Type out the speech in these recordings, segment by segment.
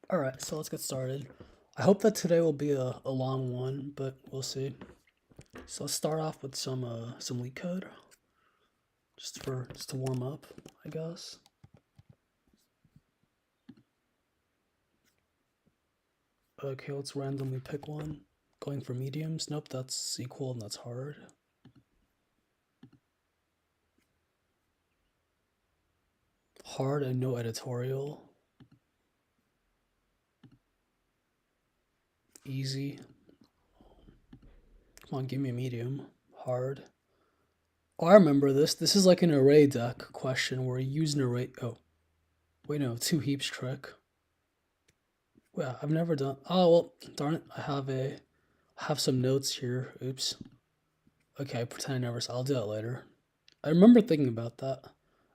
Alright, so let's get started. I hope that today will be a long one, but we'll see. So let's start off with some LeetCode, just to warm up, I guess. Okay, let's randomly pick one. Going for mediums. Nope, that's equal and that's hard. Hard and no editorial. Easy. Come on, give me a medium. Hard. Oh, I remember this. This is like an array deck question where you use an array. Oh, wait, no, two heaps trick. Yeah, I've never done. Oh well, darn it. I have some notes here. Oops. Okay, pretend I never saw. I'll do that later. I remember thinking about that.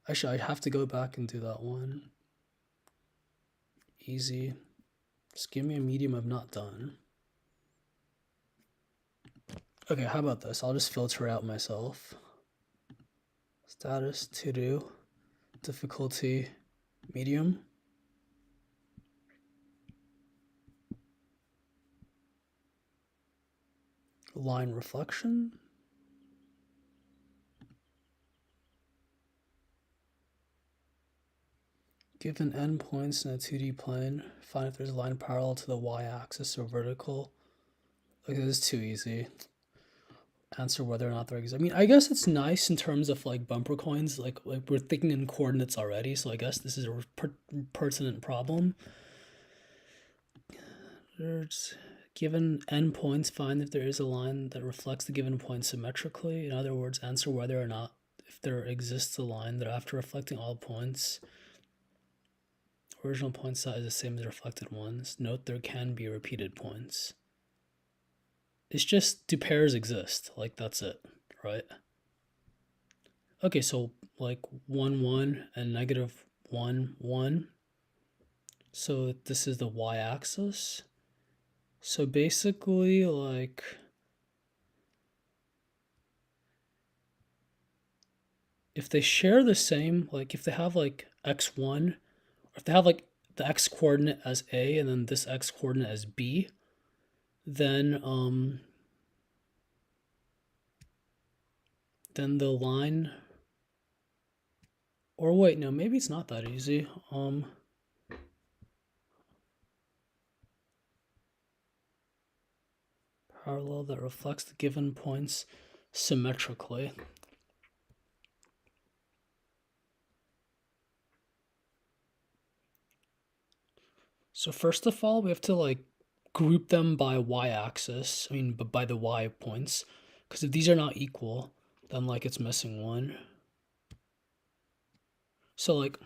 Actually, I have to go back and do that one. Easy. Just give me a medium I've not done. Okay, how about this? I'll just filter out myself. Status, to do, difficulty, medium. Line reflection. Given endpoints in a 2D plane, find if there's a line parallel to the y-axis or vertical. Like, this is too easy. Answer whether or not there exists. I mean, I guess it's nice in terms of like BumperCoins. Like we're thinking in coordinates already, so I guess this is a pertinent problem. There's given endpoints, find if there is a line that reflects the given point symmetrically. In other words, answer whether or not if there exists a line that after reflecting all points, original point size is the same as reflected ones. Note there can be repeated points. It's just, do pairs exist? Like, that's it, right? Okay, so like 1, 1 and negative 1, 1. So this is the y-axis. So basically, like, if they share the same, like if they have like x1, or if they have like the x coordinate as a and then this x coordinate as b, then the line, or wait, no, maybe it's not that easy. Parallel that reflects the given points symmetrically. So first of all, we have to like group them by y-axis. I mean, by the y points, because if these are not equal, then like it's missing one. So like,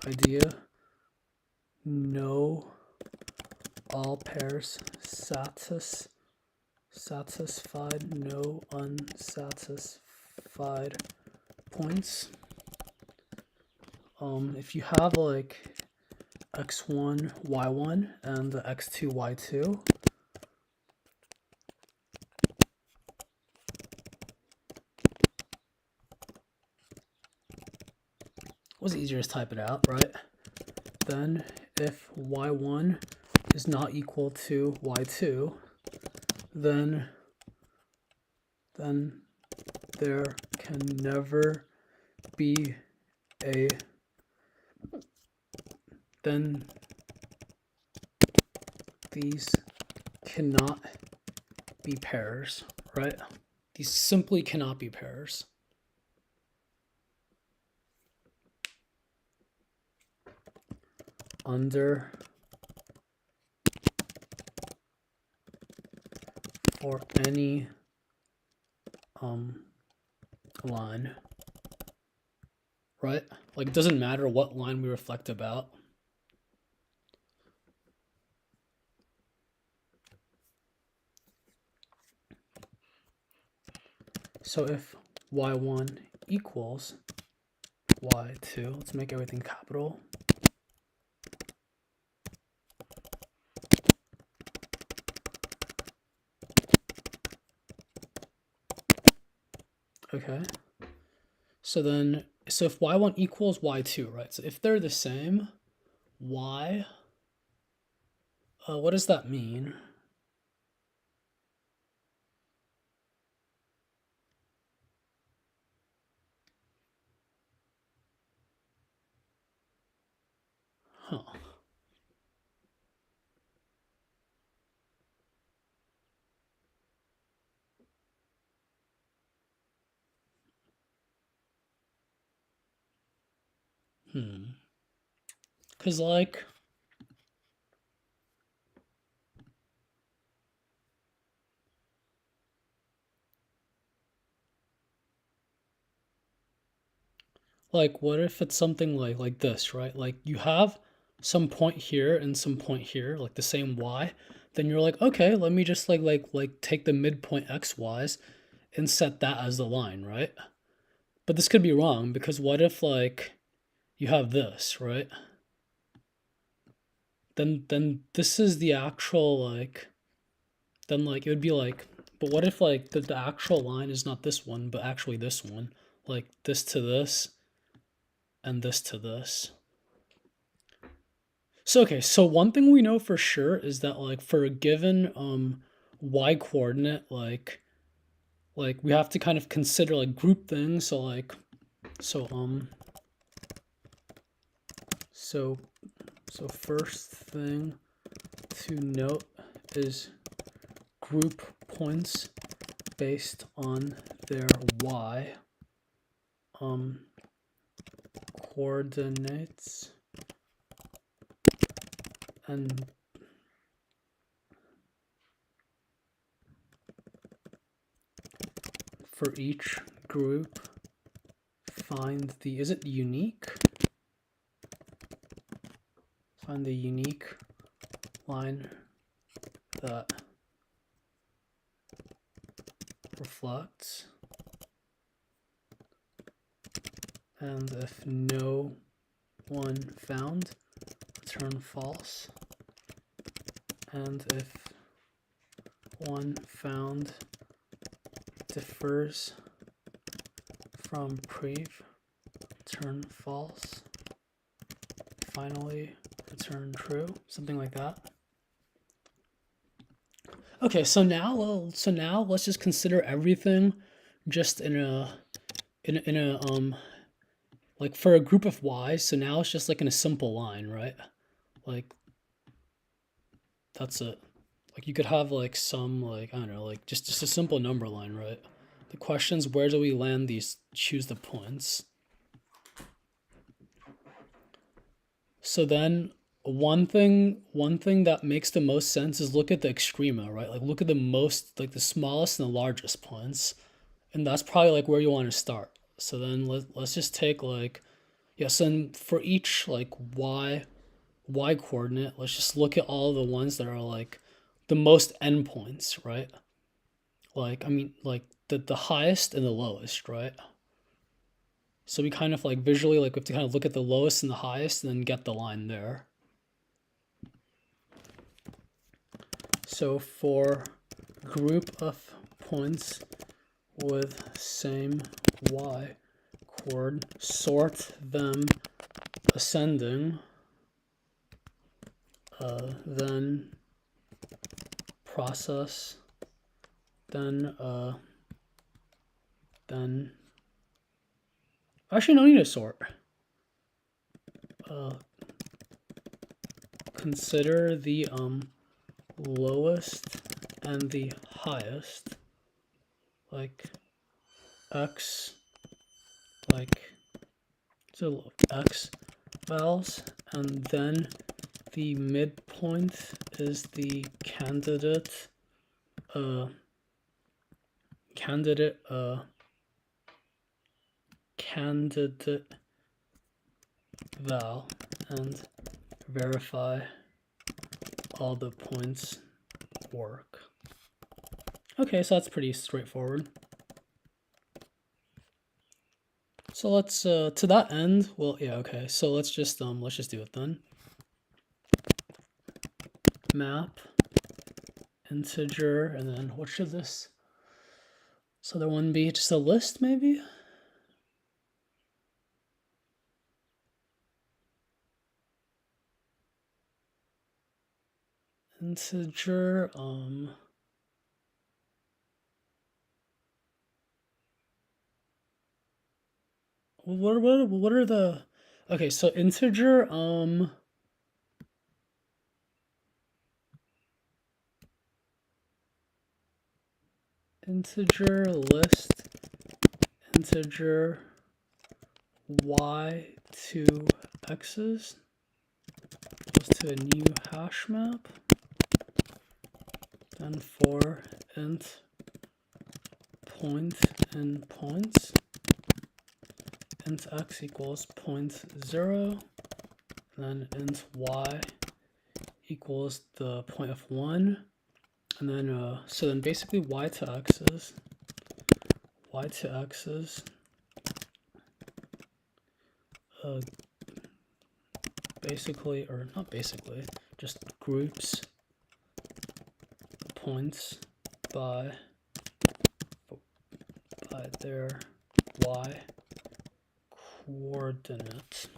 idea, no all pairs satisfied, no unsatisfied points. If you have like x1, y1 and the x2, y2, it was easier to type it out, right? Then if y1 is not equal to y2, then there can never be a, then these cannot be pairs, right? These simply cannot be pairs. Under for any line, right? Like, it doesn't matter what line we reflect about. So if y1 equals y2, let's make everything capital. Okay, So then, so if y1 equals y2, right? So if they're the same, y, what does that mean? Huh. Because like what if it's something like this, right? Like you have some point here and some point here, like the same y, then you're like, okay, let me just like take the midpoint xy's and set that as the line, right? But this could be wrong, because what if like you have this, right? Then this is the actual then like it would be like, but what if like the actual line is not this one, but actually this one, like this to this and this to this. So okay, so one thing we know for sure is that like for a given y coordinate, like we have to kind of consider like group things. So like so first thing to note is group points based on their y coordinates, and for each group find the, is it unique? Find the unique line that reflects, and if no one found, return false, and if one found differs from prev, return false, finally return true, something like that. Okay, so now let's just consider everything just in a like for a group of y's. So now it's just like in a simple line, right? Like that's it. Like you could have like some like, I don't know, like just a simple number line, right? The question's where do we land these, choose the points. So then one thing that makes the most sense is look at the extrema, right? Like look at the most, like the smallest and the largest points. And that's probably like where you want to start. So then let's just take like, yeah, so then for each like y coordinate, let's just look at all the ones that are like the most endpoints, right? Like, I mean, like the highest and the lowest, right? So we kind of like visually, like we have to kind of look at the lowest and the highest and then get the line there. So for group of points with same y coord, sort them ascending, then process, then actually no need to sort. Consider the lowest and the highest, like x, like so x vowels, and then the midpoint is the candidate val, and verify all the points work. Okay, so that's pretty straightforward. So let's to that end, well, yeah, okay. So let's just do it then. Map integer, and then what should this other one be? Just a list, maybe? integer what are the, okay, so integer integer list integer y to x's goes to a new hash map, then for int point and points, int x equals 0.0, then int y equals the point of 1, and then so then basically y to x's basically, or not basically, just groups points by their y coordinates,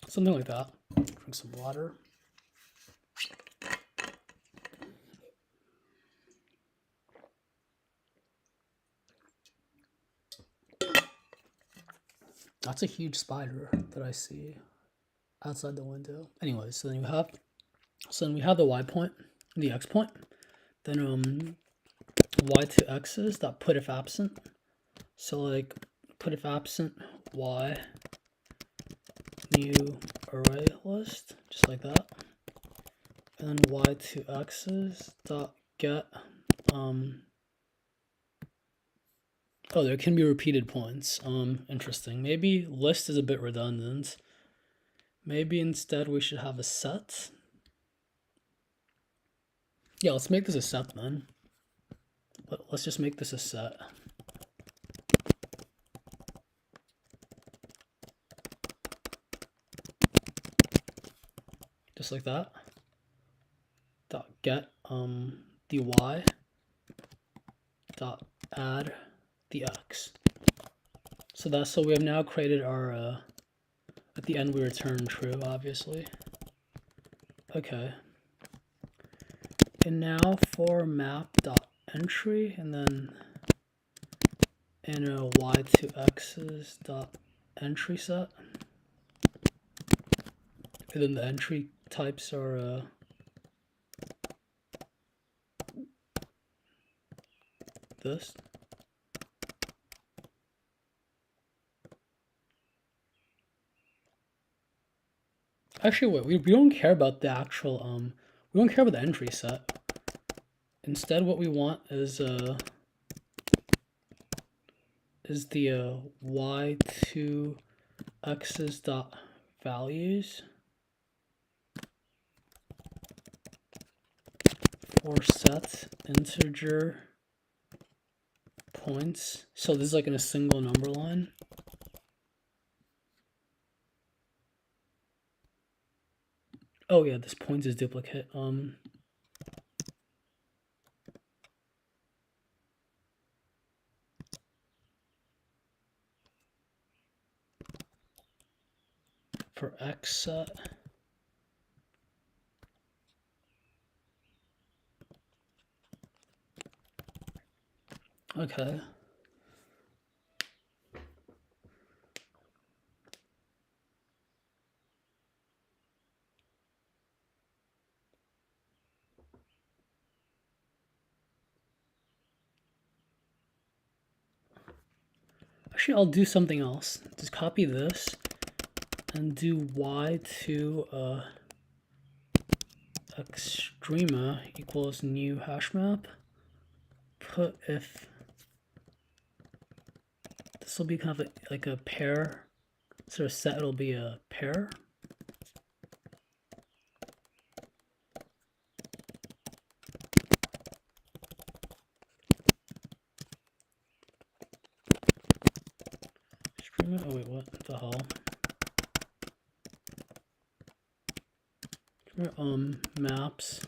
something like that. Drink some water. That's a huge spider that I see outside the window. Anyway, so then we have the y point, the x point, then y to x's dot put if absent. So like put if absent y new array list, just like that. And then y to x's dot get oh, there can be repeated points. Interesting. Maybe list is a bit redundant. Maybe instead we should have a set. Yeah, let's make this a set then. Let's just make this a set. Just like that. Dot get the y dot add the x. So we have now created our at the end we return true, obviously. Okay. And now for map dot entry, and then in a y to x's dot entry set. And then the entry types are this. Actually, wait, we don't care about the actual we don't care about the entry set. Instead, what we want is the y to x's dot values for set integer points. So this is like in a single number line. Oh yeah, this points is duplicate. For x set. Okay. Actually, I'll do something else. Just copy this and do y to extrema equals new hash map. Put if this will be kind of like a pair sort of set, it'll be a pair. Oh wait, what the hell? Maps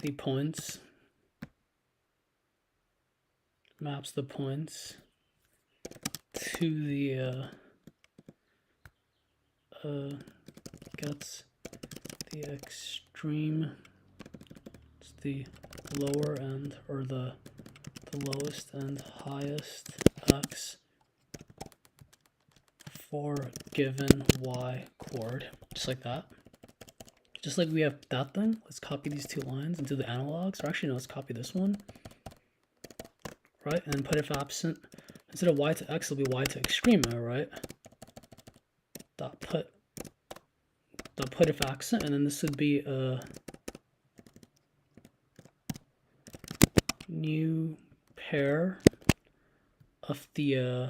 the points. Maps the points to the gets the extreme It's the lower end, or the lowest and highest x for given y chord, just like that. Just like we have that thing, let's copy these two lines into the analogs, or actually no, let's copy this one, right? And put if absent, instead of y to x, it'll be y to extrema, right? Dot put if accent, and then this would be a new pair of the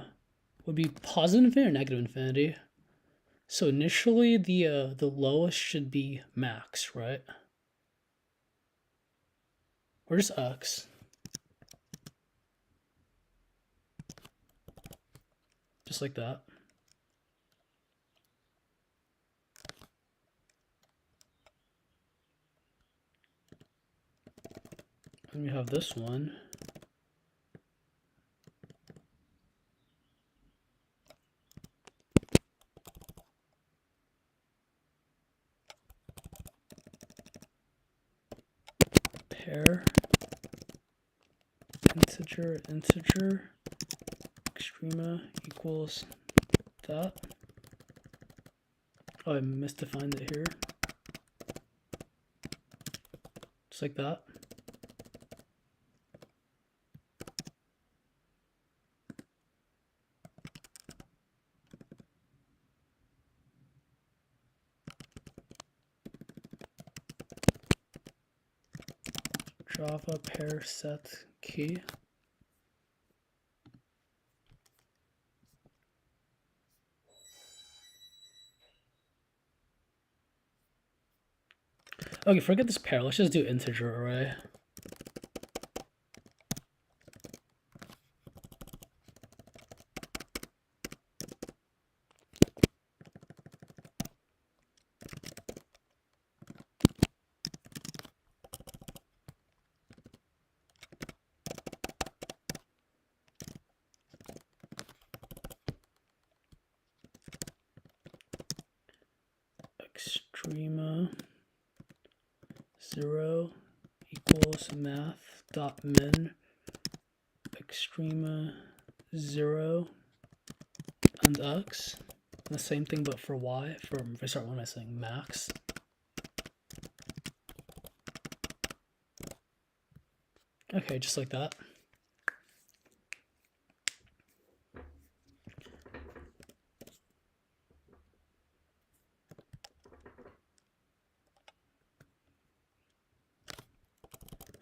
would be positive infinity or negative infinity. So initially the lowest should be max, right? Or just x. Just like that. And we have this one. Pair integer extrema equals that. Oh, I misdefined it here. Just like that. Java pair set key. Okay, forget this pair. Let's just do integer array. Extrema 0 equals math dot min extrema 0 and x. And the same thing but for y. What am I saying? Max. Okay, just like that.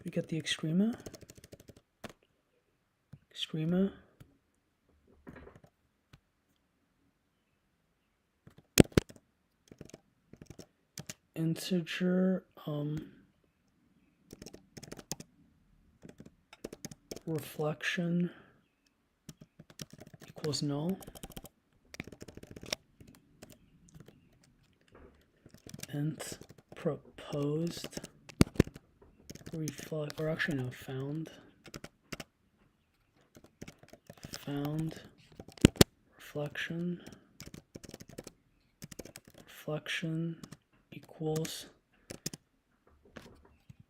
We get the extrema. Integer reflection equals null. Int proposed reflect, or actually no, found reflection equals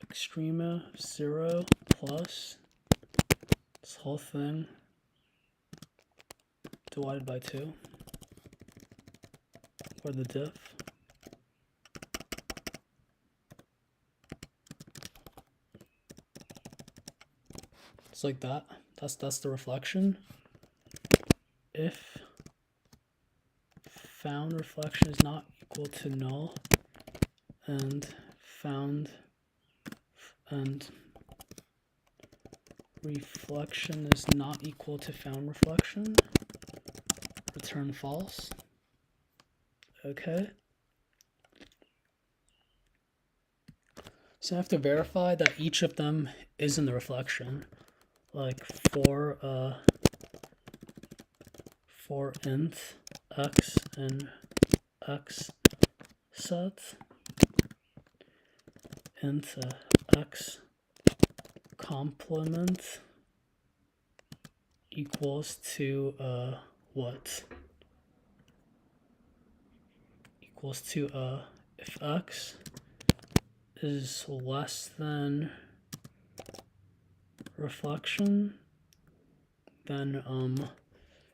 extrema 0 plus this whole thing divided by 2, or the diff. It's like that. That's the reflection. If found reflection is not equal to null, and found and reflection is not equal to found reflection, return false. Okay. So I have to verify that each of them is in the reflection. Like for int x and x set, int x complement equals to what? Equals to if x is less than reflection, then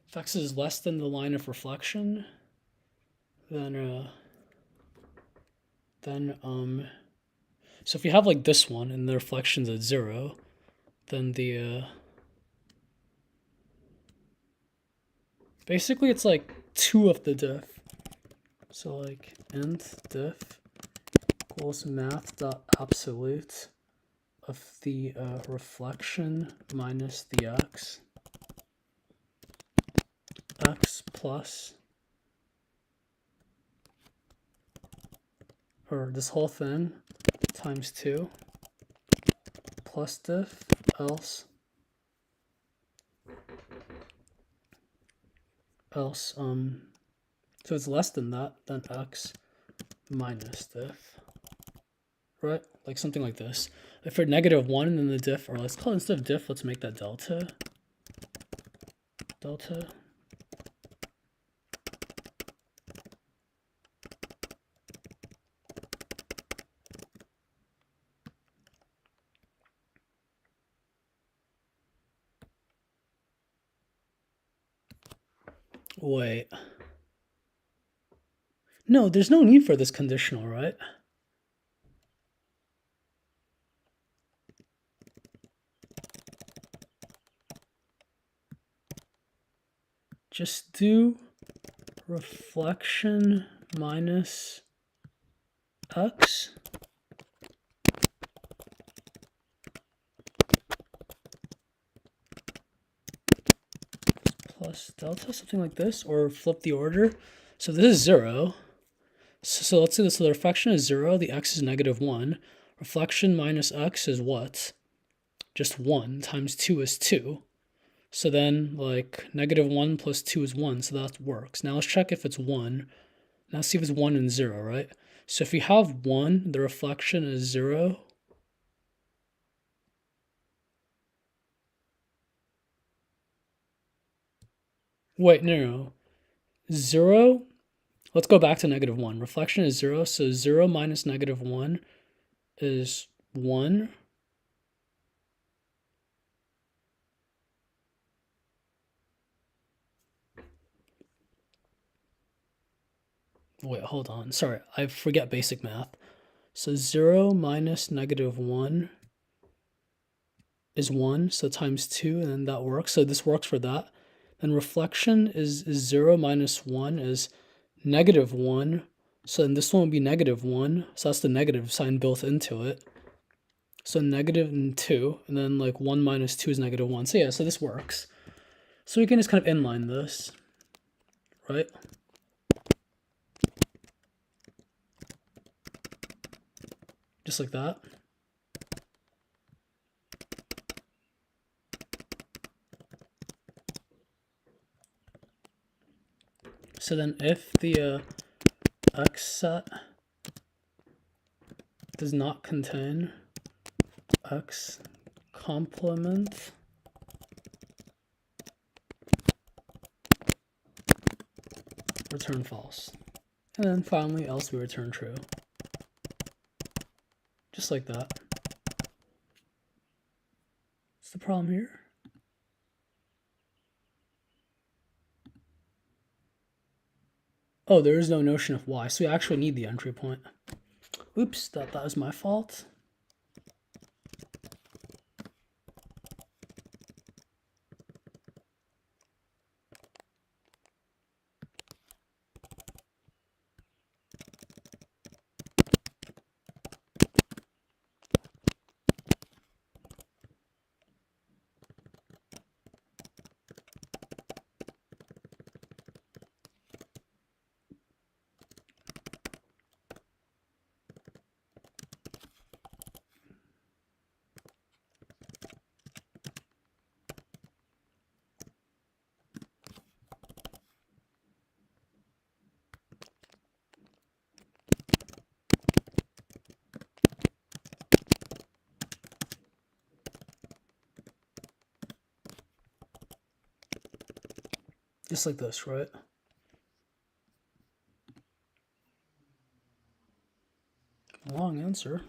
if x is less than the line of reflection, then so if you have like this one and the reflection's at 0, then the basically it's like 2 of the diff. So like int diff equals math.absolute of the reflection minus the x plus, or this whole thing times 2 plus diff else so it's less than that, then x minus diff, right? Like something like this. If for -1, then the diff, or let's call it, instead of diff, let's make that delta. Wait. No, there's no need for this conditional, right? Just do reflection minus x plus delta, something like this, or flip the order. So this is 0. So let's say this. So the reflection is 0, the x is -1. Reflection minus x is what? Just 1 times 2 is 2. So then like -1 plus 2 is 1, so that works. Now let's check if it's 1. Now see if it's 1 and 0, right? So if you have 1, the reflection is 0. Wait, no. 0, let's go back to -1. Reflection is 0, so 0 minus -1 is 1. Wait, hold on. Sorry, I forget basic math. So 0 minus -1 is 1, so times 2, and then that works. So this works for that. And reflection is 0 minus 1 is -1. So then this one would be -1. So that's the negative sign built into it. So -2, and then like 1 minus 2 is -1. So yeah, so this works. So we can just kind of inline this, right? Just like that. So then if the x set does not contain x complement, return false. And then finally else we return true. Just like that. What's the problem here? Oh, there is no notion of y, so we actually need the entry point. Oops, that was my fault. Just like this, right? Long answer.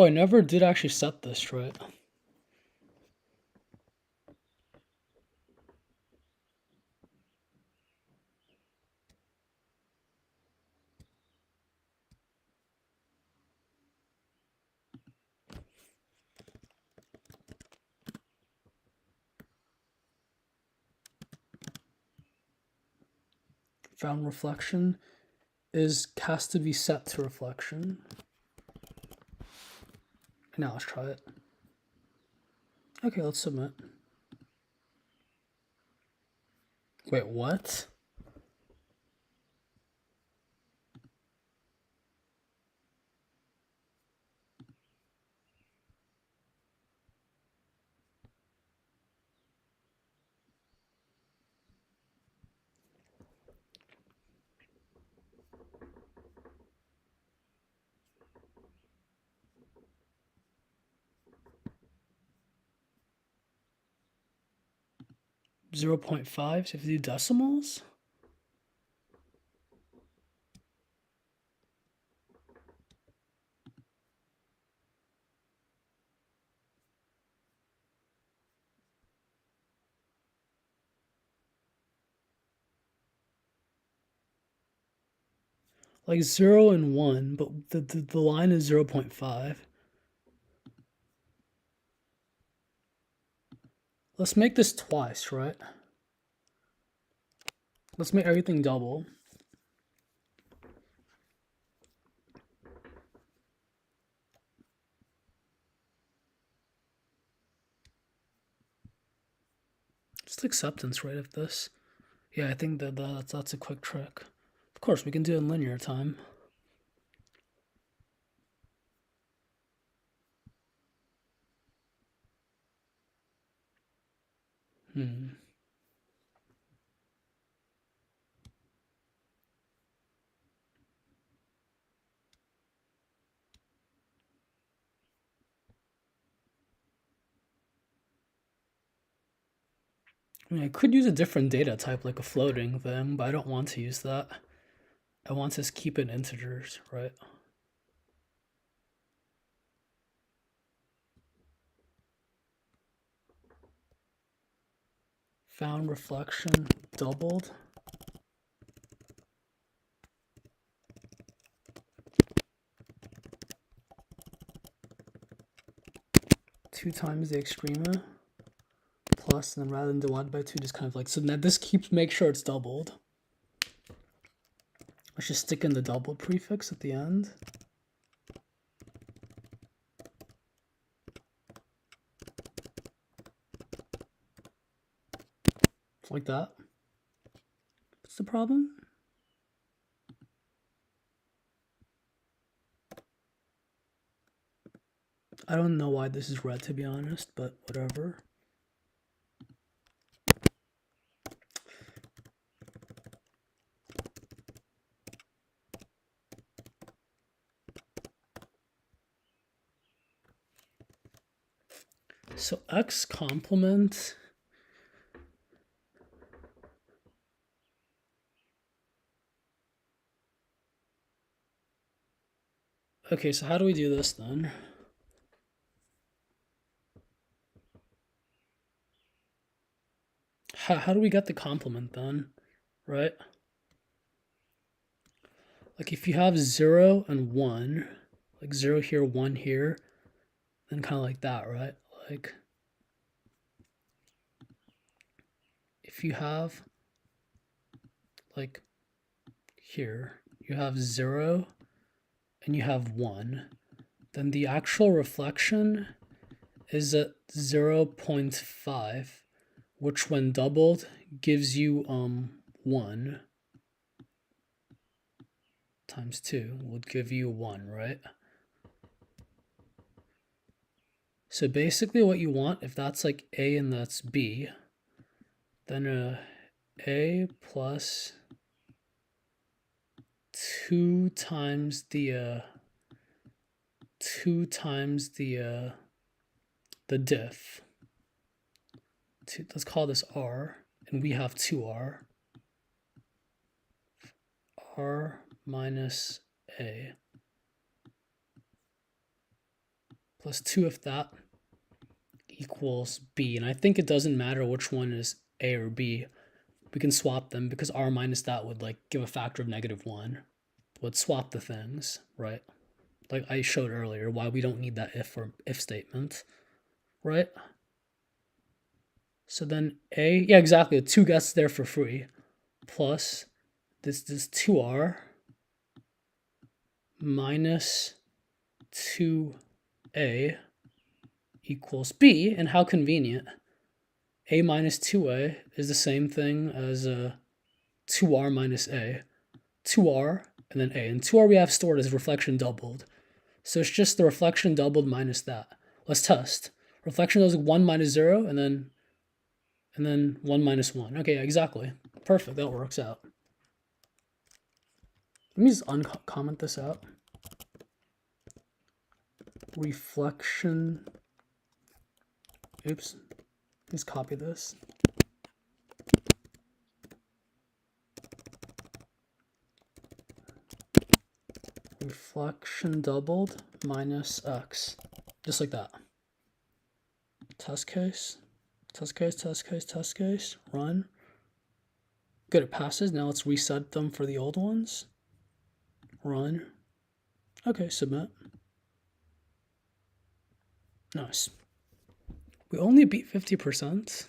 Oh, I never did actually set this, right? Found reflection has to be set to reflection. Now let's try it. Okay, let's submit. Wait, what? .5, so if you do decimals? Like 0 and 1, but the line is 0.5. Let's make this twice, right? Let's make everything double. Just acceptance rate of this. Yeah, I think that's a quick trick. Of course, we can do it in linear time. I mean, I could use a different data type, like a floating thing, but I don't want to use that. I want to keep it in integers, right? Found reflection doubled. Two times the extrema plus, and then rather than divide by 2, just kind of like, so now this make sure it's doubled. Let's just stick in the doubled prefix at the end. Like that. What's the problem? I don't know why this is red, to be honest, but whatever. So x complement okay, so how do we do this then? How do we get the complement then, right? Like if you have 0 and 1, like 0 here, 1 here, then kind of like that, right? Like if you have like here, you have 0 and you have 1, then the actual reflection is at 0.5, which when doubled gives you 1 times 2 would give you 1, right? So basically what you want, if that's like A and that's B, then A plus 2 times the diff. Let's call this R, and we have 2R. R minus A. plus 2 if that equals b. And I think it doesn't matter which one is a or b. We can swap them because r minus that would like give a factor of -1. Would swap the things, right? Like I showed earlier, why we don't need that if statement, right? So then a, yeah, exactly. The 2 gets there for free, plus this 2r minus 2a equals b. And how convenient. A minus 2a is the same thing as 2r minus a. 2r and then a. And 2r we have stored as reflection doubled. So it's just the reflection doubled minus that. Let's test. Reflection is 1 minus 0 and then 1 minus 1. Okay, exactly. Perfect. That works out. Let me just uncomment this out. Reflection. Oops. Let's copy this. Reflection doubled minus x. Just like that. Test case. Test case, test case, test case. Run. Good, it passes. Now let's reset them for the old ones. Run. Okay, submit. Nice. We only beat 50%.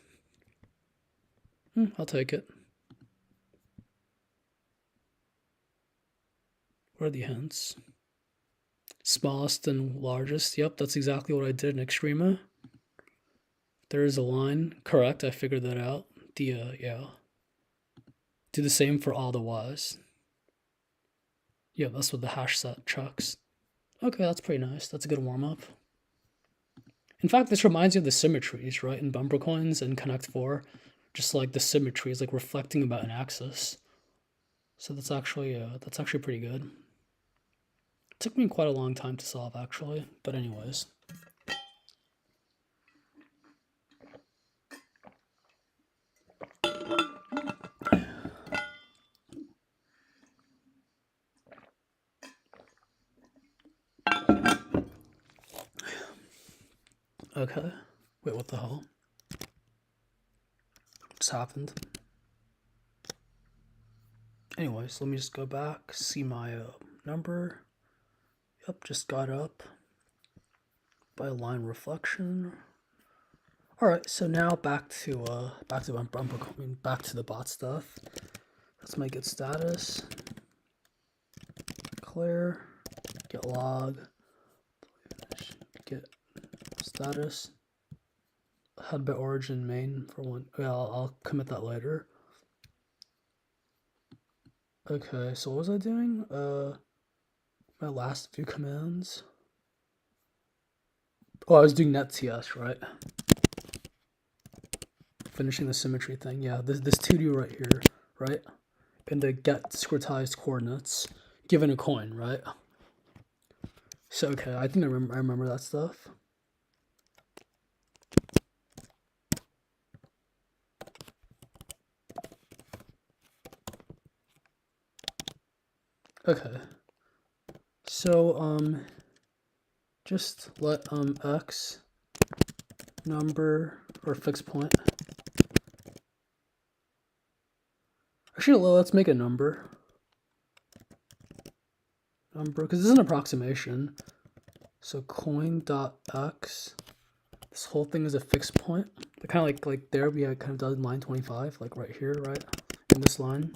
I'll take it. What are the hints? Smallest and largest. Yep, that's exactly what I did in Extrema. There is a line. Correct, I figured that out. Yeah. Do the same for all the y's. Yeah, that's what the hash set checks. Okay, that's pretty nice. That's a good warm-up. In fact, this reminds me of the symmetries, right? In BumperCoins and Connect 4. Just like the symmetry is like reflecting about an axis. So that's actually pretty good. It took me quite a long time to solve, actually. But anyways. Okay. Wait, what the hell? Just happened. Anyways, let me just go back, see my number. Yep, just got up by a line reflection. All right, so now back to BumperCoin, back to the bot stuff. That's my get status. Clear. Get log. Get status. Head by origin main for one. Yeah, I'll commit that later. Okay, so what was I doing? My last few commands. Oh, I was doing netcs, right? Finishing the symmetry thing. Yeah, this 2D right here, right? And the get discretized coordinates given a coin, right? So okay, I think I remember that stuff. Okay. So just let x number or fixed point. Actually, let's make a number. Because this is an approximation. So coin.x. This whole thing is a fixed point. Kind of like there we had kind of done line 25, like right here, right? In this line.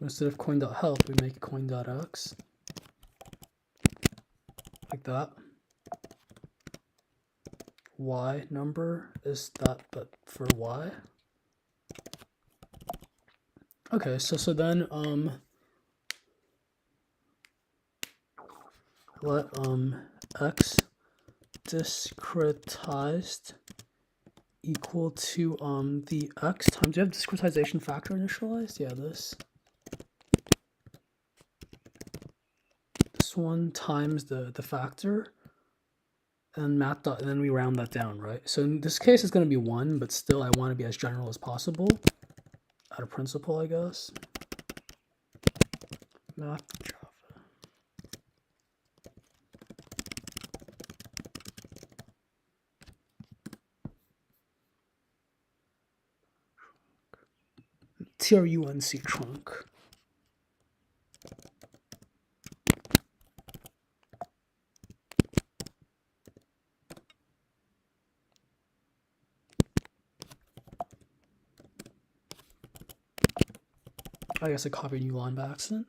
Instead of coin.health, we make coin.x. Like that. Y number is that, but for y. Okay, so then let x discretized equal to the x times. Do you have discretization factor initialized? Yeah, this one times the factor, and math dot, and then we round that down, right? So in this case, it's going to be 1, but still I want to be as general as possible. Out of principle, I guess. Math Java. TRUNC trunk. I guess I copied new line by accident.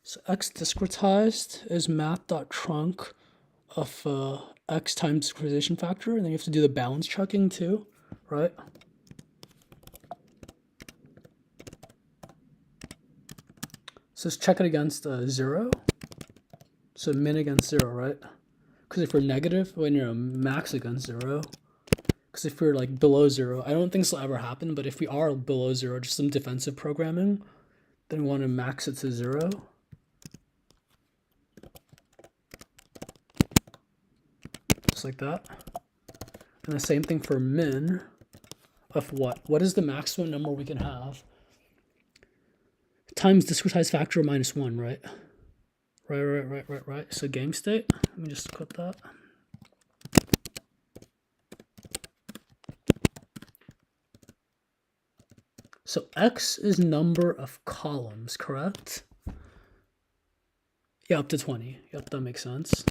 So x discretized is math.trunk of x times discretization factor, and then you have to do the balance checking too, right? So let's check it against 0. So min against 0, right? Because if we're negative, when you're max against 0, because if we're like below 0, I don't think this will ever happen, but if we are below 0, just some defensive programming, then we want to max it to 0. Just like that. And the same thing for min of what? What is the maximum number we can have? Times discretized factor minus 1, right? Right. So game state, let me just quit that. So x is number of columns, correct? Yeah, up to 20. Yep, that makes sense.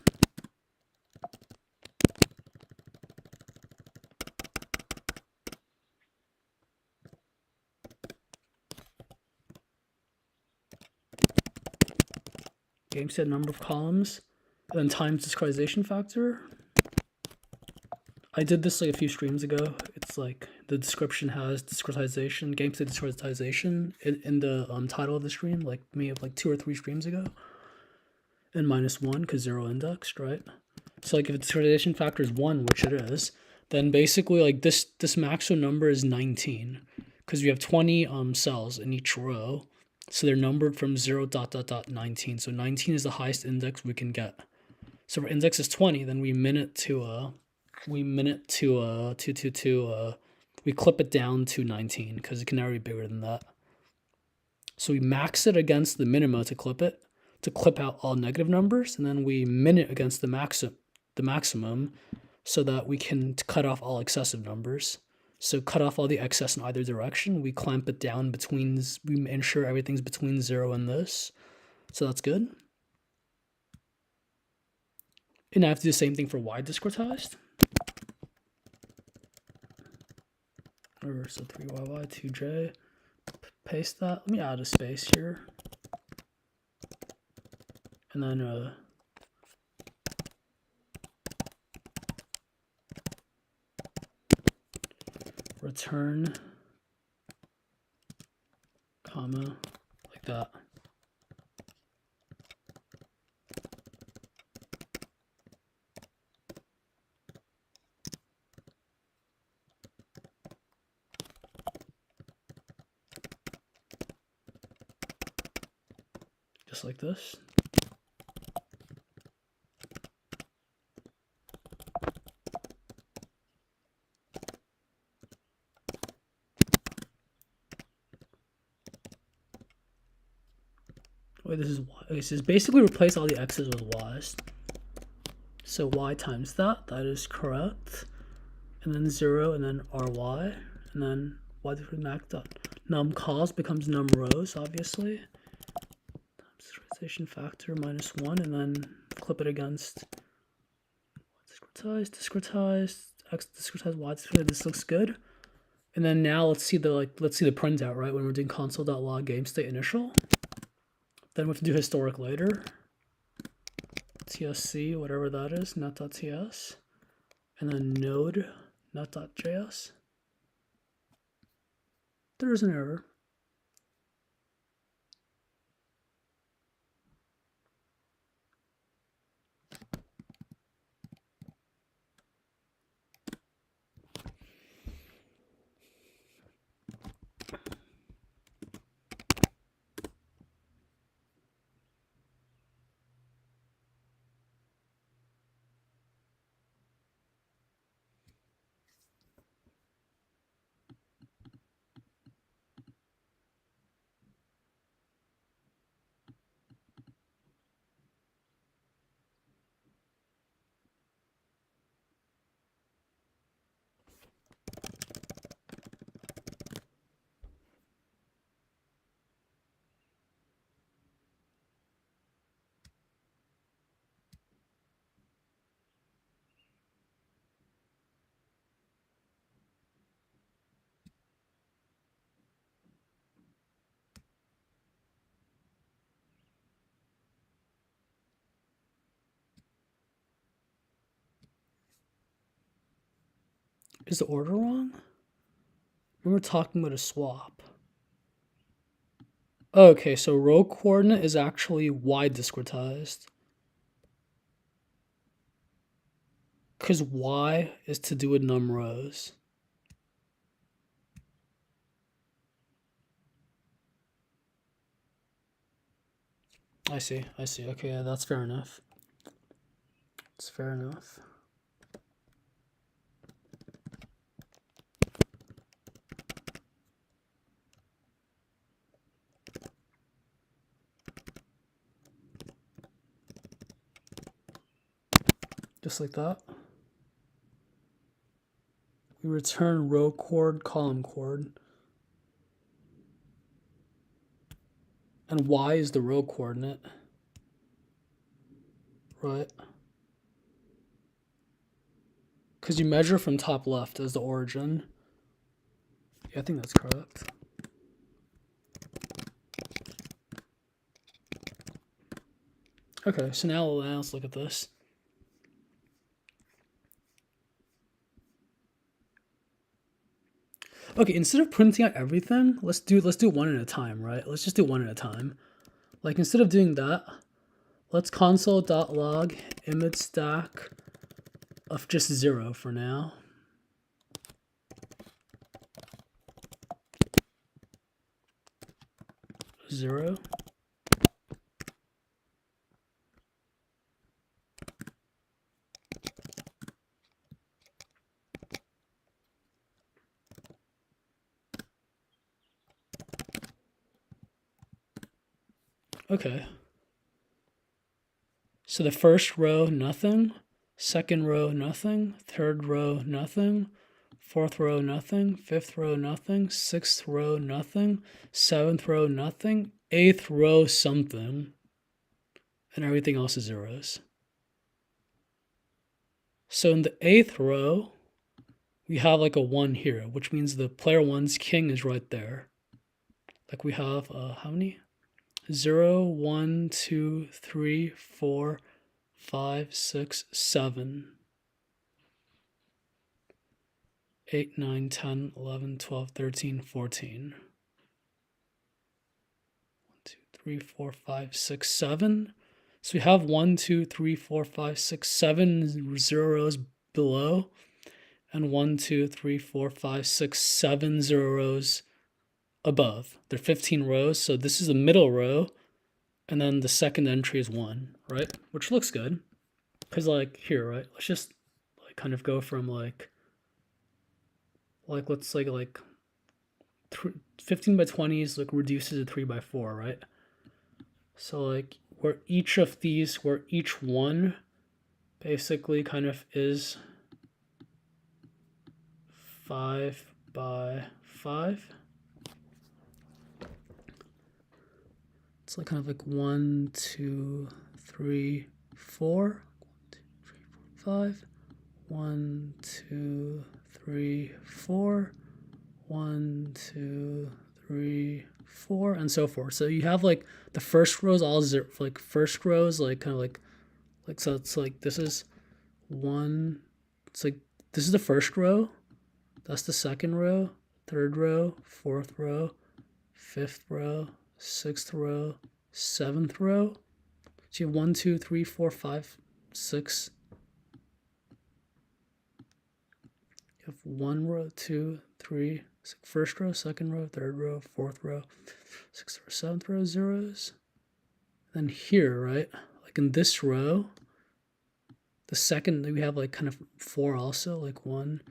Game set number of columns, and then times discretization factor. I did this like a few streams ago. It's like the description has discretization, game set discretization in the title of the stream, like maybe like 2 or 3 streams ago. And minus 1 because 0 indexed, right? So like if the discretization factor is 1, which it is, then basically like this maximum number is 19 because we have 20 cells in each row. So they're numbered from 0 ... 19. So 19 is the highest index we can get. So if our index is 20, then we clip it down to 19 because it can never be bigger than that. So we max it against the minima to clip out all negative numbers, and then we min it against the maximum so that we can cut off all excessive numbers. So cut off all the excess in either direction. We clamp it down between, we ensure everything's between 0 and this. So that's good. And I have to do the same thing for y discretized. So 3yy, 2j. Paste that. Let me add a space here. And then return, comma, like that. Just like this. Wait, this is y. Okay, so basically replace all the x's with y's. So y times that is correct. And then 0, and then ry, and then y different max dot num cols becomes num rows, obviously. Discretization factor minus 1, and then clip it against discretized, x discretized, y discretized. This looks good. And then now let's see the printout, right? When we're doing console.log game state initial. Then we have to do historic later. tsc, whatever that is, net.ts. And then node, net.js. There is an error. Is the order wrong? We're talking about a swap. Okay, so row coordinate is actually Y discretized. Because Y is to do with num rows. I see. Okay, yeah, that's fair enough. It's fair enough. Just like that. We return row coord, column coord. And Y is the row coordinate. Right? Because you measure from top left as the origin. Yeah, I think that's correct. Okay, so now let's look at this. Okay, instead of printing out everything, let's do one at a time, right? Let's just do one at a time. Like instead of doing that, let's console.log image stack of just 0 for now. Zero. Okay. So the first row, nothing. Second row, nothing. Third row, nothing. Fourth row, nothing. Fifth row, nothing. Sixth row, nothing. Seventh row, nothing. Eighth row, something. And everything else is zeros. So in the eighth row, we have like a 1 here, which means the player 1's king is right there. Like we have, how many? 0, 1, 2, 3, 4, 5, 6, 7, 8, 9, 10, 11, 12, 13, 14. 1, 2, 3, 4, 5, 6, 7. So we have 1, 2, 3, 4, 5, 6, 7 zeros below, and 1, 2, 3, 4, 5, 6, 7 zeros above. They're 15 rows, so this is the middle row, and then the second entry is 1, right? Which looks good. Because like here, right? Let's just like kind of go from like let's say like 15 by 20s like reduces to 3 by 4, right? So like where each one basically kind of is 5 by 5. It's like kind of like 1, 2, 3, 4. 1, 2, 3, 4, 5. 1, 2, 3, 4. 1, 2, 3, 4, and so forth. So you have like the first rows all zero, like first rows like kind of like so it's like this is 1. It's like this is the first row. That's the second row, third row, fourth row, fifth row, sixth row, seventh row. So you have 1, 2, 3, 4, 5, 6. You have 1 row, 2, 3, first row, second row, third row, fourth row, sixth row, seventh row, zeros. Then here, right, like in this row, the second we have like kind of 4 also, like 1,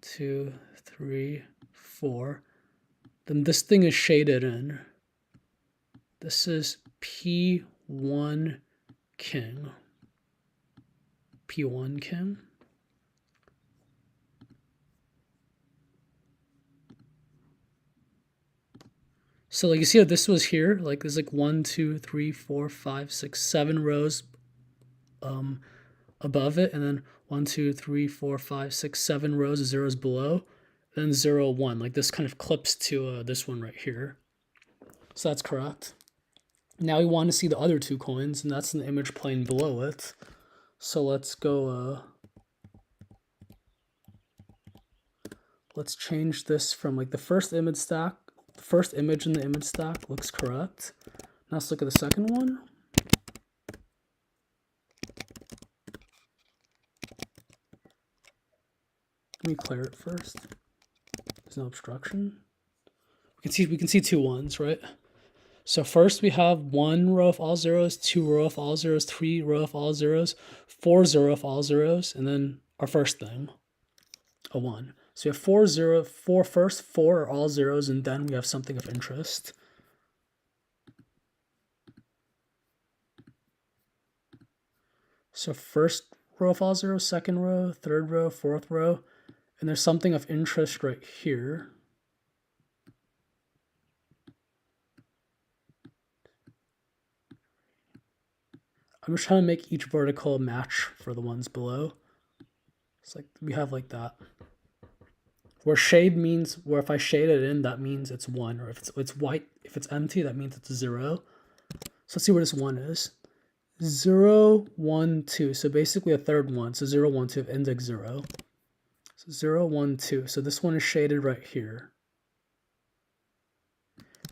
2, 3, 4. Then this thing is shaded in. This is P1 king. P1 king. So like you see how this was here, like there's like 1, 2, 3, 4, 5, 6, 7 rows above it, and then 1, 2, 3, 4, 5, 6, 7 rows of zeros below, then 0, 1. Like this kind of clips to this one right here. So that's correct. Now we want to see the other 2 coins, and that's in the image plane below it. So let's go let's change this from like the first image stack. The first image in the image stack looks correct. Now let's look at the second one. Let me clear it first. There's no obstruction. We can see two ones, right? So first we have 1 row of all zeros, 2 row of all zeros, 3 row of all zeros, 4 0 of all zeros, and then our first thing, a 1. So we have 4 first, 4 are all zeros, and then we have something of interest. So first row of all zeros, second row, third row, fourth row, and there's something of interest right here. I'm just trying to make each vertical match for the ones below. It's like we have like that. Where shade means, where if I shade it in, that means it's 1, or if it's white, if it's empty, that means it's 0. So let's see where this 1 is. 0, 1, 2. So basically a third one. So 0, 1, 2 of index 0. So 0, 1, 2. So this one is shaded right here.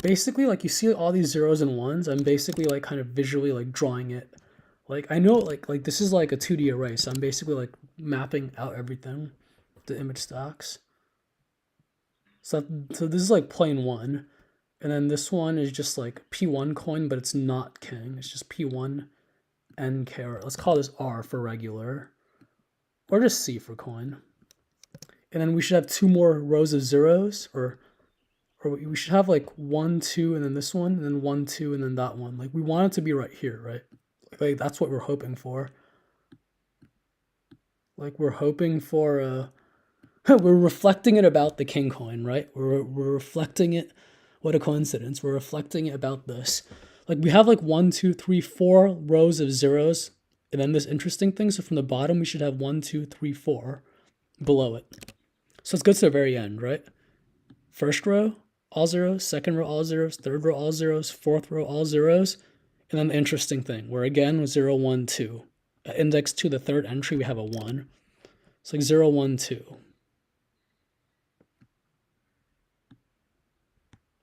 Basically, like you see all these zeros and ones, I'm basically like kind of visually like drawing it. Like I know like this is like a 2D array, so I'm basically like mapping out everything, the image stacks. So this is like plain 1, and then this one is just like P1 coin, but it's not king. It's just P1 N caret. Let's call this R for regular, or just C for coin. And then we should have 2 more rows of zeros, or we should have like 1, 2, and then this one, and then 1, 2, and then that one. Like we want it to be right here, right? Like that's what we're hoping for. Like we're hoping for we're reflecting it about the king coin, right? We're reflecting it. What a coincidence. We're reflecting it about this. Like we have like 1, 2, 3, 4 rows of zeros, and then this interesting thing. So from the bottom, we should have 1, 2, 3, 4 below it. So let's go to the very end, right? First row, all zeros. Second row, all zeros. Third row, all zeros. Fourth row, all zeros. And then the interesting thing, where again, 0, 1, 2. At index 2, the third entry, we have a 1. It's like 0, 1, 2.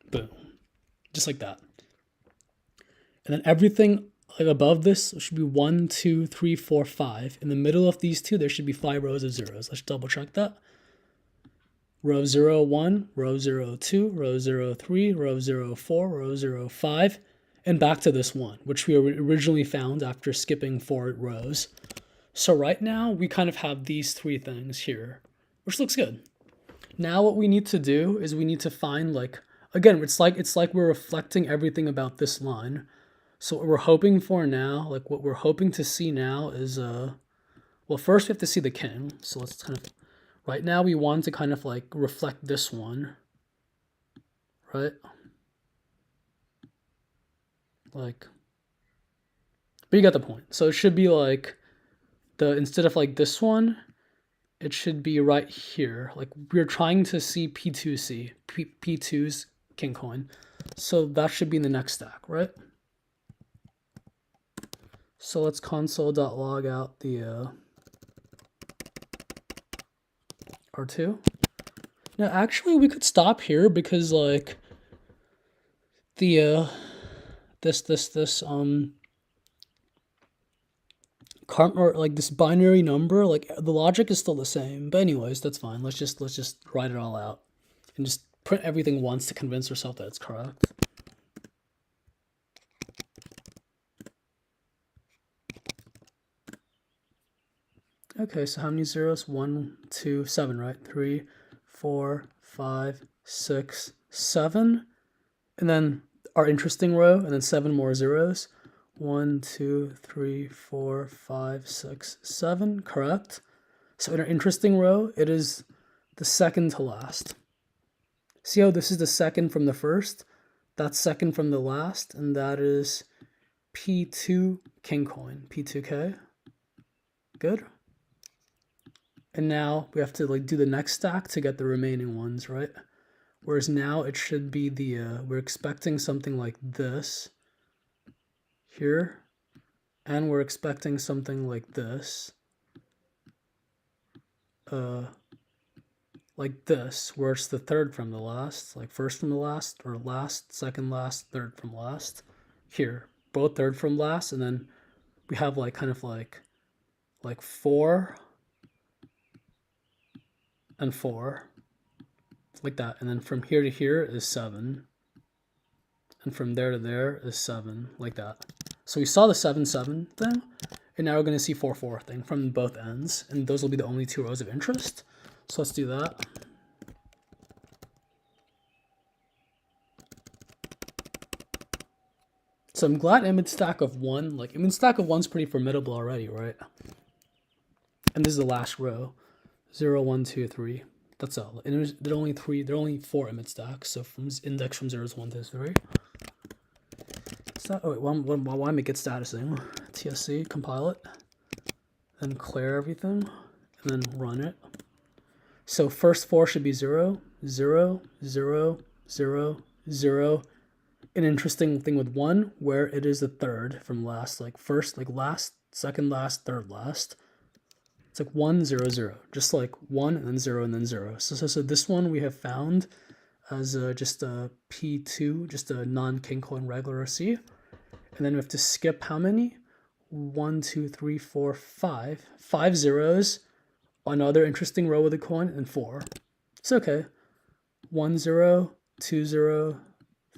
Boom. Just like that. And then everything like above this should be 1, 2, 3, 4, 5. In the middle of these two, there should be 5 rows of zeros. Let's double check that. Row 0, 1, row 0, 2, row 0, 3, row 0, 4, row 0, 5, and back to this one, which we originally found after skipping 4 rows. So right now, we kind of have these 3 things here, which looks good. Now what we need to do is we need to find like, again, it's like we're reflecting everything about this line. So what we're hoping for now, like what we're hoping to see now is, well, first we have to see the king. So let's kind of, right now we want to kind of like reflect this one, right? Like, but you got the point. So it should be like instead of like this one, it should be right here. Like we're trying to see P2C, P2's king coin. So that should be in the next stack, right? So let's console.log out the R2. Now actually we could stop here because like the or like this binary number, like the logic is still the same. But anyways, that's fine. Let's just write it all out and just print everything once to convince ourselves that it's correct. Okay, so how many zeros? 1, 2, 7, right? 3, 4, 5, 6, 7. And then our interesting row, and then 7 more zeros. 1, 2, 3, 4, 5, 6, 7. Correct. So in our interesting row, it is the second to last. See how this is the second from the first? That's second from the last, and that is P2 king coin, P2K. Good. And now we have to like do the next stack to get the remaining ones, right? Whereas now it should be the, we're expecting something like this here, and we're expecting something like this. like this, where it's the third from the last, like first from the last, or last, second last, third from last. Here, both third from last, and then we have like kind of like 4 and 4, like that. And then from here to here is 7. And from there to there is 7, like that. So we saw the 7, 7 thing, and now we're going to see 4, 4 thing from both ends. And those will be the only 2 rows of interest. So let's do that. So I'm glad image stack of 1, like image stack of 1's pretty formidable already, right? And this is the last row. 0, 1, 2, 3. That's all. And there are only 4 image stacks. So from index from 0 to 1 to 3. Oh wait, why make it statusing? TSC, compile it, then clear everything, and then run it. So first 4 should be 0, 0, 0, 0, 0. An interesting thing with 1, where it is the third from last, like first, like last, second last, third last. It's like 1, 0, 0, just like 1 and then 0 and then 0. So this one we have found as just a P2, just a non-king coin regular C. And then we have to skip how many? 1, 2, 3, 4, 5. 5 zeros. Another interesting row with a coin, and 4. It's okay. 1, 0, 2, 0,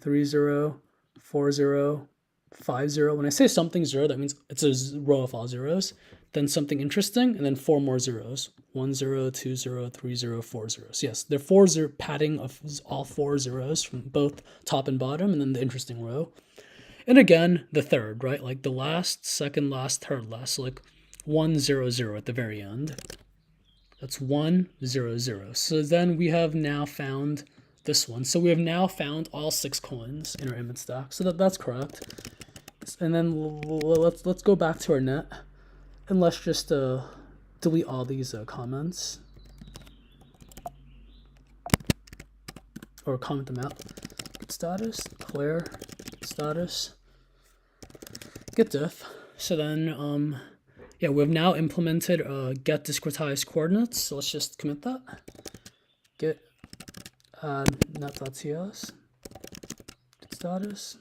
3, 0, 4, 0, 5, 0. When I say something 0, that means it's a row of all zeros. Then something interesting, and then 4 more zeros. 1, 0, 2, 0, 3, 0, 4 zeros. Yes, there are 4 padding of all 4 zeros from both top and bottom, and then the interesting row. And again, the third, right? Like the last, second last, third last. So like 1, 0, 0 at the very end. That's 1, 0, 0. So then we have now found this one. So we have now found all 6 coins in our image stack. So that's correct. And then let's go back to our net. And let's just delete all these comments. Or comment them out. Get status, clear, status. Get diff. So then, yeah, we've now implemented get discretized coordinates. So let's just commit that. Get add net.ts. Get status.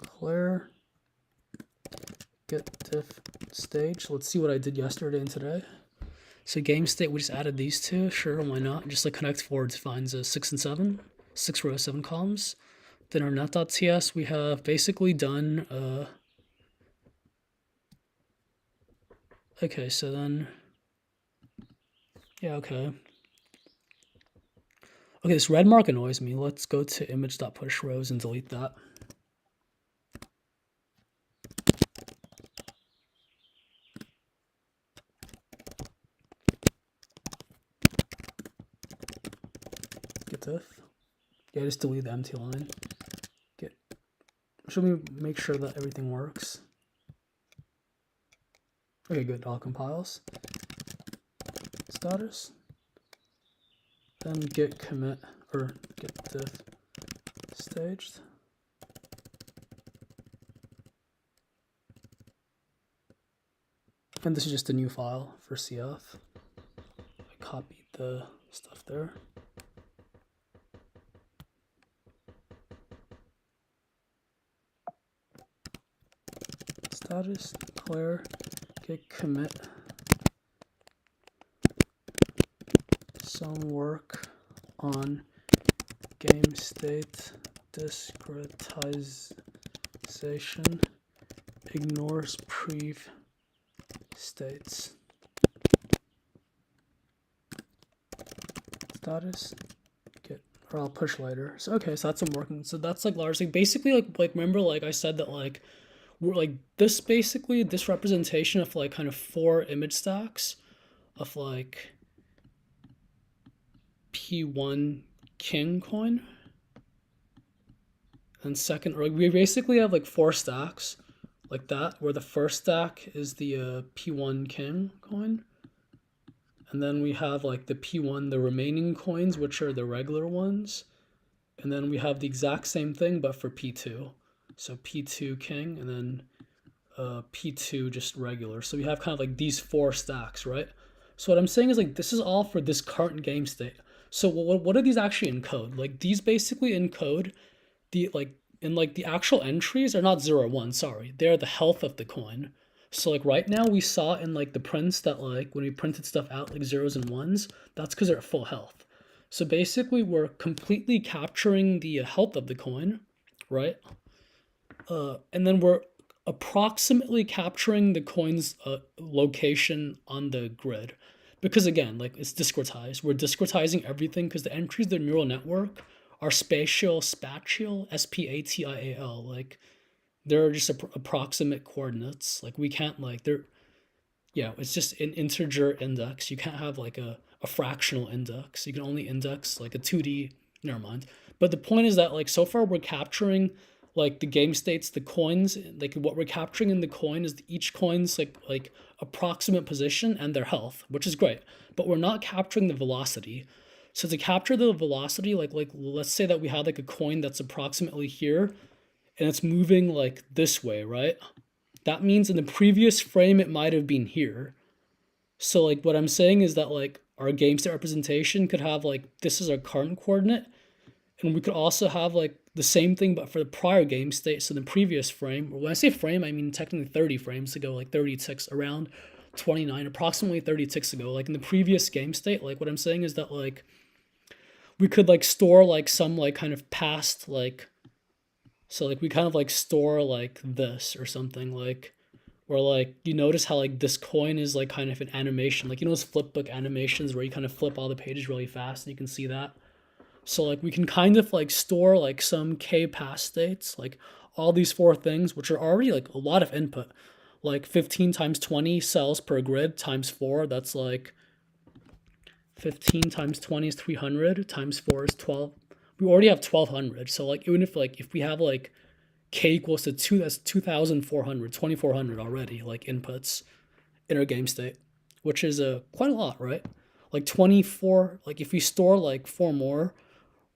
Clear. Get diff stage. Let's see what I did yesterday and today. So GameState, we just added these two. Sure, why not? Just like connect forward defines 6 and 7. 6 rows, 7 columns. Then our net.ts, we have basically done okay, so then, yeah, okay. Okay, this red mark annoys me. Let's go to image.pushRows and delete that. Get diff. Yeah, just delete the empty line. Should we make sure that everything works? Okay, good. All compiles. Status. Then git commit or git diff staged. And this is just a new file for CF. I copied the stuff there. Status, clear, git commit. Some work on GameState.getDiscretizedCoordinates ignores prev states. Status, git, or I'll push later. So okay, so that's some working. So that's like largely, basically like remember like I said that like we're like this basically this representation of like kind of 4 image stacks of like P1 king coin, and second, or we basically have like 4 stacks like that, where the first stack is the P1 king coin, and then we have like the P1, the remaining coins, which are the regular ones, and then we have the exact same thing but for P2. So P2 king, and then P2 just regular. So we have kind of like these 4 stacks, right? So what I'm saying is like this is all for this current game state. So what do these actually encode? Like these basically encode the like in like the actual entries are not 0 or 1, sorry. They're the health of the coin. So like right now we saw in like the prints that like when we printed stuff out like zeros and ones, that's because they're at full health. So basically we're completely capturing the health of the coin, right? And then we're approximately capturing the coin's location on the grid. Because again, like it's discretized. We're discretizing everything because the entries of the neural network are spatial, spatial. Like they're just approximate coordinates. Like we can't like they're yeah, it's just an integer index. You can't have like a fractional index. You can only index like a 2D, never mind. But the point is that like so far we're capturing like the game states, the coins, like what we're capturing in the coin is each coin's like approximate position and their health, which is great. But we're not capturing the velocity. So to capture the velocity, like let's say that we had like a coin that's approximately here and it's moving like this way, right? That means in the previous frame it might have been here. So like what I'm saying is that like our game state representation could have like this is our current coordinate, and we could also have like the same thing but for the prior game state. So the previous frame, or when I say frame, I mean technically 30 frames ago, like 36 around 29, approximately 36 ago. Like in the previous game state, like what I'm saying is that like we could like store like some like kind of past like so like we kind of like store like this or something like where like you notice how like this coin is like kind of an animation, like you know those flip book animations where you kind of flip all the pages really fast and you can see that. So like we can kind of like store like some k past states, like all these four things which are already like a lot of input, like 15 times 20 cells per grid times 4, that's like 15 times 20 is 300 times 4 is 12. We already have 1200. So like even if we have like k equals to 2, that's 2400, 2400 already like inputs in our game state, which is quite a lot, right? Like 24, like if we store like 4 more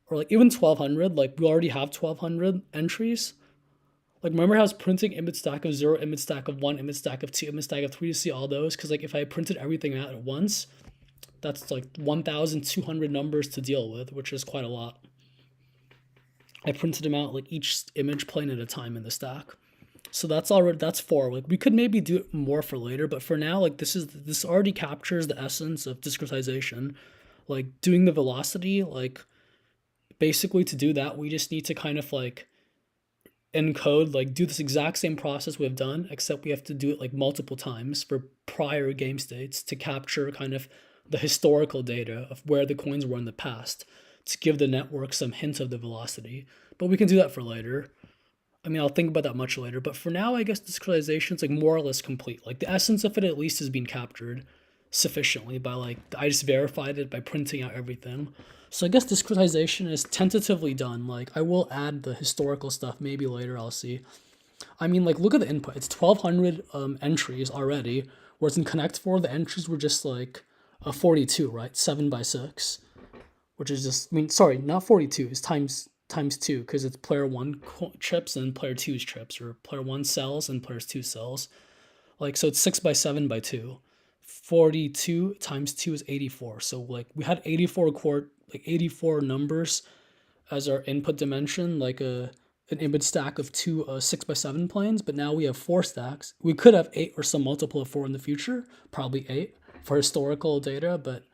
or like even 1200, like we already have 1200 entries. Like remember how I was printing image stack of 0, image stack of 1, image stack of 2, image stack of 3 to see all those? Because like if I printed everything out at once, that's like 1200 numbers to deal with, which is quite a lot. I printed them out like each image plane at a time in the stack. So that's 4. Like we could maybe do it more for later, but for now, like this already captures the essence of discretization. Like doing the velocity, like basically to do that, we just need to kind of like encode, like do this exact same process we've done, except we have to do it like multiple times for prior game states to capture kind of the historical data of where the coins were in the past to give the network some hint of the velocity. But we can do that for later. I mean, I'll think about that much later. But for now, I guess discretization is like more or less complete. Like the essence of it at least has been captured sufficiently by like I just verified it by printing out everything. So I guess discretization is tentatively done. Like I will add the historical stuff maybe later. I'll see. I mean, like look at the input. It's 1200 entries already. Whereas in Connect 4, the entries were just like a 42, right? 7 by 6, which is just, I mean, sorry, not 42. It's times 2 because it's player 1 chips and player 2's chips, or player 1 cells and player 2 cells. Like so it's 6 by 7 by 2. 42 times 2 is 84. So like we had 84 numbers as our input dimension, like an image stack of 2 6 by 7 planes, but now we have 4 stacks. We could have 8 or some multiple of 4 in the future, probably 8 for historical data, but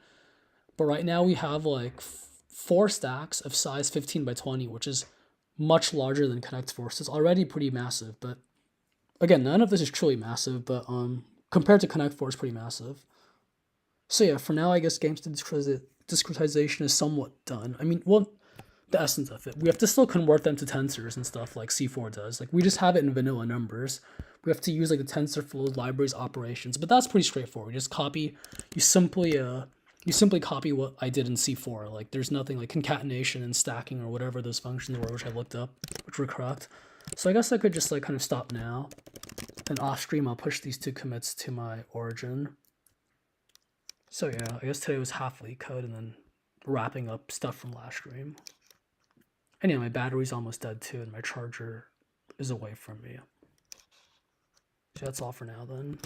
right now we have like 4 stacks of size 15 by 20, which is much larger than Connect 4. So it's already pretty massive, but again, none of this is truly massive, but compared to Connect 4, it's pretty massive. So yeah, for now, I guess GameState discretization is somewhat done. I mean, well, the essence of it. We have to still convert them to tensors and stuff like C4 does. Like we just have it in vanilla numbers. We have to use like the TensorFlow libraries operations, but that's pretty straightforward. You simply copy what I did in C4. Like there's nothing like concatenation and stacking or whatever those functions were, which I looked up, which were correct. So I guess I could just like kind of stop now. And off stream, I'll push these 2 commits to my origin. So yeah, I guess today was half LeetCode and then wrapping up stuff from last stream. Anyway, my battery's almost dead too, and my charger is away from me. So that's all for now then.